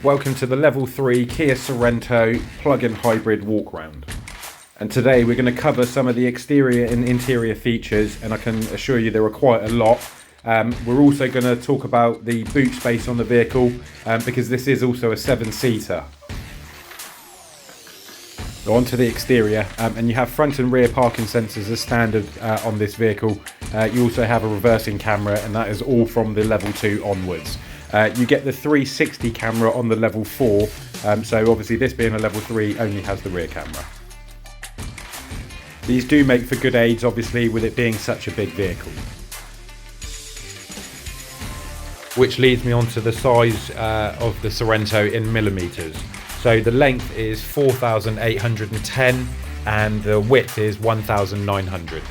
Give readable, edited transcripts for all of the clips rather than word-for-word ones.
Welcome to the Level 3 Kia Sorento plug-in hybrid walk-round. And today we're going to cover some of the exterior and interior features, and I can assure you there are quite a lot. We're also going to talk about the boot space on the vehicle, because this is also a 7-seater. So onto the exterior, and you have front and rear parking sensors as standard on this vehicle. You also have a reversing camera, and that is all from the Level 2 onwards. You get the 360 camera on the Level 4, so obviously this being a Level 3 only has the rear camera. These do make for good aids, obviously, with it being such a big vehicle. Which leads me on to the size of the Sorento in millimetres. So the length is 4,810 and the width is 1,900.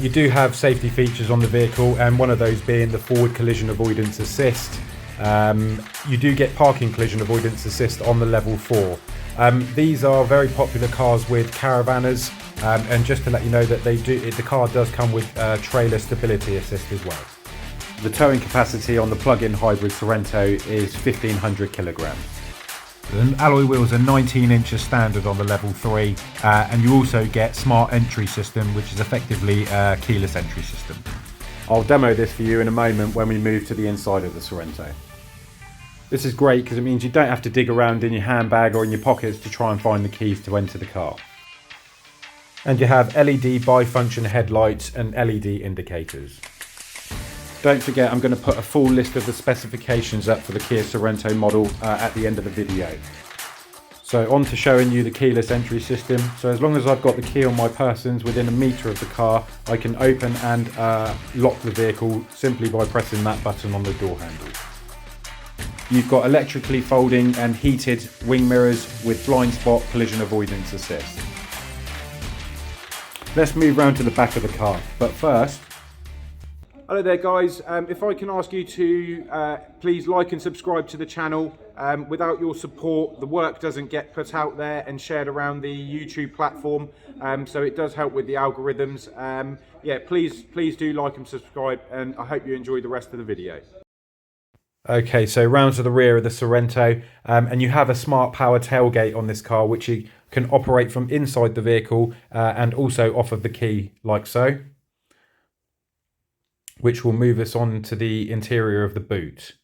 You do have safety features on the vehicle, and one of those being the forward collision avoidance assist. You do get parking collision avoidance assist on the Level 4. These are very popular cars with Caravanners, and just to let you know that the car does come with trailer stability assist as well. The towing capacity on the plug-in hybrid Sorento is 1,500 kilograms. The alloy wheels are 19 inches standard on the Level 3, and you also get smart entry system, which is effectively a keyless entry system. I'll demo this for you in a moment when we move to the inside of the Sorento. This is great because it means you don't have to dig around in your handbag or in your pockets to try and find the keys to enter the car. And you have LED bifunction headlights and LED indicators. Don't forget, I'm going to put a full list of the specifications up for the Kia Sorento model at the end of the video. So on to showing you the keyless entry system. So as long as I've got the key on my persons within a metre of the car, I can open and lock the vehicle simply by pressing that button on the door handle. You've got electrically folding and heated wing mirrors with blind spot collision avoidance assist. Let's move round to the back of the car, but first, hello there guys, if I can ask you to please like and subscribe to the channel. Without your support the work doesn't get put out there and shared around the YouTube platform, so it does help with the algorithms. Yeah, please do like and subscribe, and I hope you enjoy the rest of the video. Okay, so round to the rear of the Sorento, and you have a smart power tailgate on this car, which you can operate from inside the vehicle and also off of the key like so, which will move us on to the interior of the boot.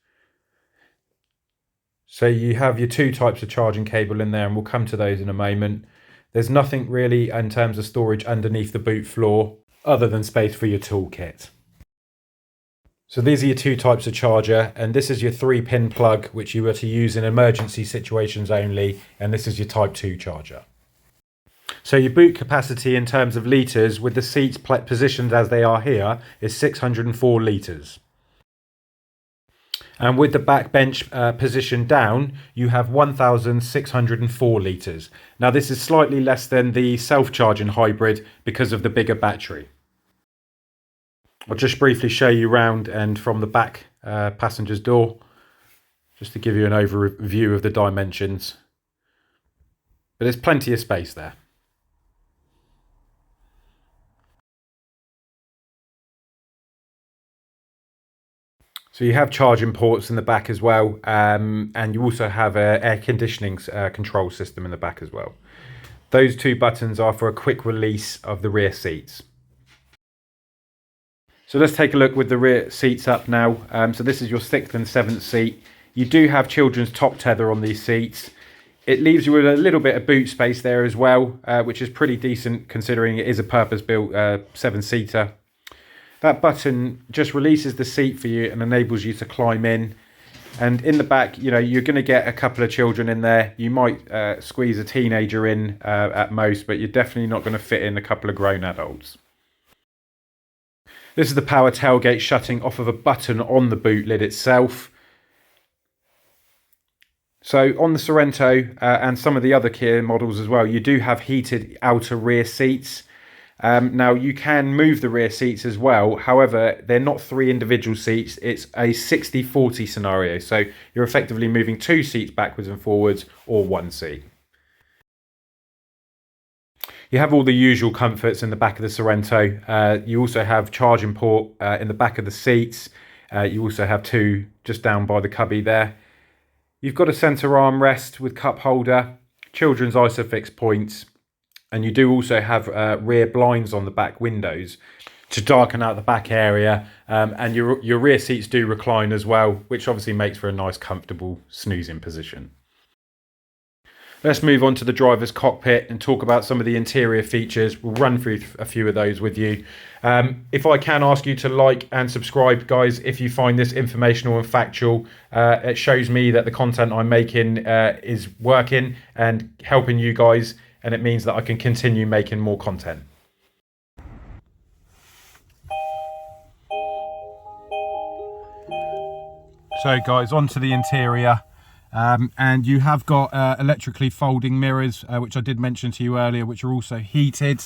So you have your two types of charging cable in there, and we'll come to those in a moment. There's nothing really in terms of storage underneath the boot floor other than space for your toolkit. So these are your two types of charger, and this is your 3-pin plug, which you were to use in emergency situations only, and this is your Type 2 charger. So your boot capacity in terms of litres, with the seats positioned as they are here, is 604 litres. And with the back bench positioned down, you have 1,604 litres. Now this is slightly less than the self-charging hybrid because of the bigger battery. I'll just briefly show you round and from the back passenger's door, just to give you an overview of the dimensions. But there's plenty of space there. So you have charging ports in the back as well, and you also have an air conditioning control system in the back as well. Those two buttons are for a quick release of the rear seats. So let's take a look with the rear seats up now. So this is your 6th and 7th seat. You do have children's top tether on these seats. It leaves you with a little bit of boot space there as well, which is pretty decent considering it is a purpose-built 7-seater. That button just releases the seat for you and enables you to climb in. And in the back, you know, you're going to get a couple of children in there. You might squeeze a teenager in at most, but you're definitely not going to fit in a couple of grown adults. This is the power tailgate shutting off of a button on the boot lid itself. So on the Sorento and some of the other Kia models as well, you do have heated outer rear seats. Now you can move the rear seats as well. However, they're not 3 individual seats. It's a 60-40 scenario. So you're effectively moving 2 seats backwards and forwards or 1 seat. You have all the usual comforts in the back of the Sorento. You also have charging port in the back of the seats. You also have 2 just down by the cubby there. You've got a centre armrest with cup holder, children's ISOFIX points, and you do also have rear blinds on the back windows to darken out the back area, and your rear seats do recline as well, which obviously makes for a nice comfortable snoozing position. Let's move on to the driver's cockpit and talk about some of the interior features. We'll run through a few of those with you. If I can ask you to like and subscribe, guys, if you find this informational and factual, it shows me that the content I'm making is working and helping you guys, and it means that I can continue making more content. So guys, onto the interior. And you have got electrically folding mirrors, which I did mention to you earlier, which are also heated.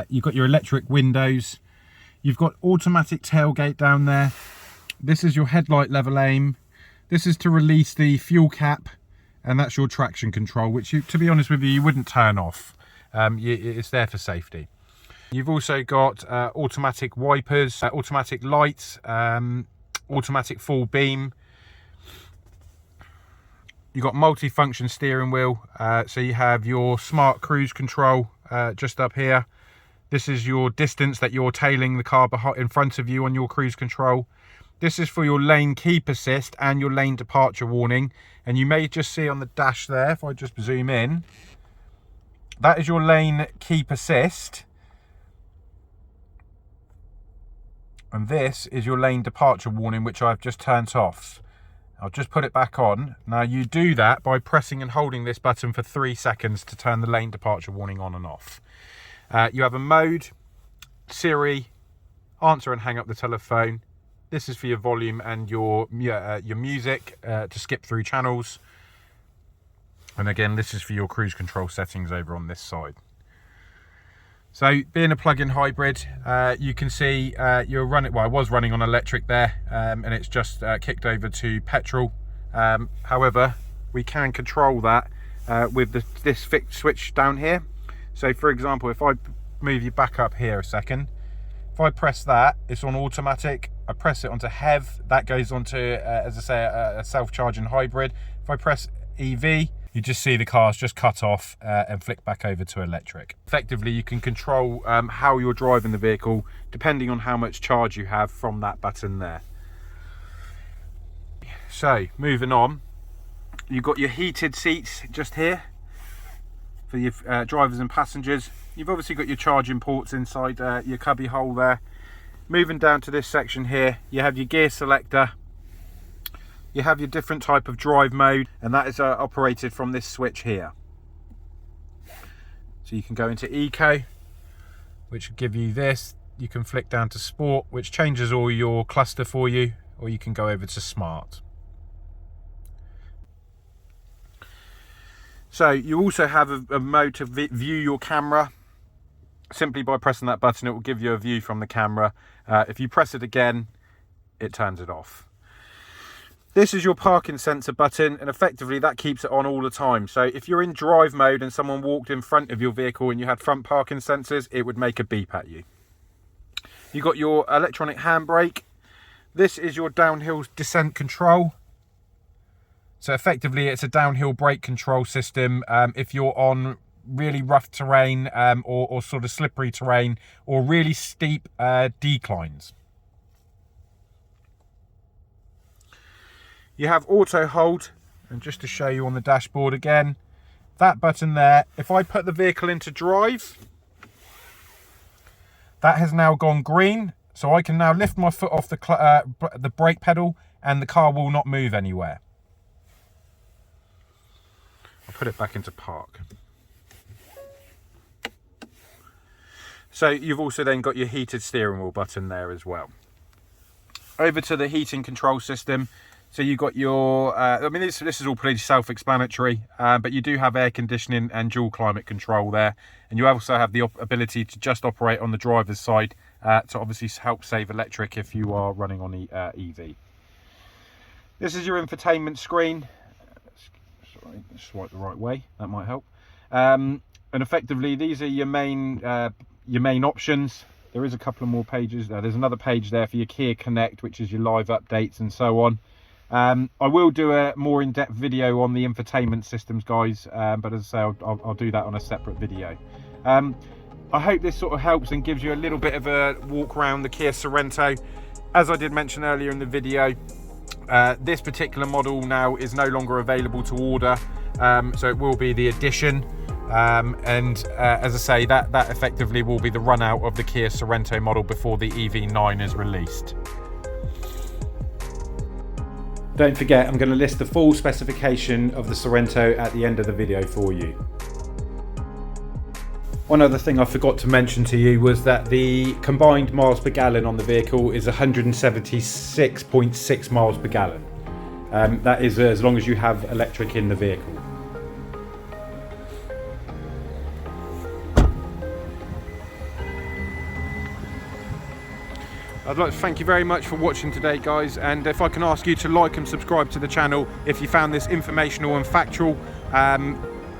You've got your electric windows. You've got automatic tailgate down there. This is your headlight level aim. This is to release the fuel cap, and that's your traction control, which, to be honest with you, you wouldn't turn off. It's there for safety. You've also got automatic wipers, automatic lights, automatic full beam. You've got multi-function steering wheel, so you have your smart cruise control just up here. This is your distance that you're tailing the car in front of you on your cruise control. This is for your lane keep assist and your lane departure warning. And you may just see on the dash there, if I just zoom in, that is your lane keep assist. And this is your lane departure warning, which I've just turned off. I'll just put it back on. Now you do that by pressing and holding this button for 3 seconds to turn the lane departure warning on and off. You have a mode, Siri, answer and hang up the telephone. This is for your volume and your music to skip through channels. And again, this is for your cruise control settings over on this side. So being a plug-in hybrid, you can see you're running, well, I was running on electric there, and it's just kicked over to petrol. However, we can control that with this fixed switch down here. So for example, if I move you back up here a second, if I press that, it's on automatic. I press it onto HEV, that goes onto, as I say, a self-charging hybrid. If I press EV, you just see the car's just cut off and flick back over to electric. Effectively, you can control how you're driving the vehicle depending on how much charge you have from that button there. So, moving on, you've got your heated seats just here for your drivers and passengers. You've obviously got your charging ports inside your cubby hole there. Moving down to this section here, you have your gear selector. You have your different type of drive mode, and that is operated from this switch here. So you can go into Eco, which will give you this. You can flick down to Sport, which changes all your cluster for you, or you can go over to Smart. So you also have a mode to view your camera. Simply by pressing that button, it will give you a view from the camera. If you press it again, it turns it off. This is your parking sensor button, and effectively that keeps it on all the time. So if you're in drive mode and someone walked in front of your vehicle and you had front parking sensors, it would make a beep at you. You've got your electronic handbrake. This is your downhill descent control. So effectively it's a downhill brake control system if you're on really rough terrain or sort of slippery terrain or really steep declines. You have auto hold, and just to show you on the dashboard again, that button there, if I put the vehicle into drive, that has now gone green, so I can now lift my foot off the brake pedal and the car will not move anywhere. I'll put it back into park. So you've also then got your heated steering wheel button there as well. Over to the heating control system. So you've got your, I mean, this is all pretty self-explanatory, but you do have air conditioning and dual climate control there. And you also have the ability to just operate on the driver's side to obviously help save electric if you are running on the EV. This is your infotainment screen. Sorry, let's swipe the right way, that might help. And effectively, these are your main options. There is a couple of more pages. There's another page there for your Kia Connect, which is your live updates and so on. I will do a more in-depth video on the infotainment systems, guys, but as I say, I'll do that on a separate video. I hope this sort of helps and gives you a little bit of a walk around the Kia Sorento. As I did mention earlier in the video, this particular model now is no longer available to order, so it will be the Edition, and as I say, that effectively will be the run out of the Kia Sorento model before the EV9 is released. Don't forget, I'm going to list the full specification of the Sorento at the end of the video for you. One other thing I forgot to mention to you was that the combined miles per gallon on the vehicle is 176.6 miles per gallon. That is as long as you have electric in the vehicle. I'd like to thank you very much for watching today, guys, and if I can ask you to like and subscribe to the channel if you found this informational and factual.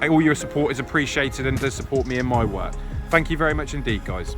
All your support is appreciated and does support me in my work. Thank you very much indeed, guys.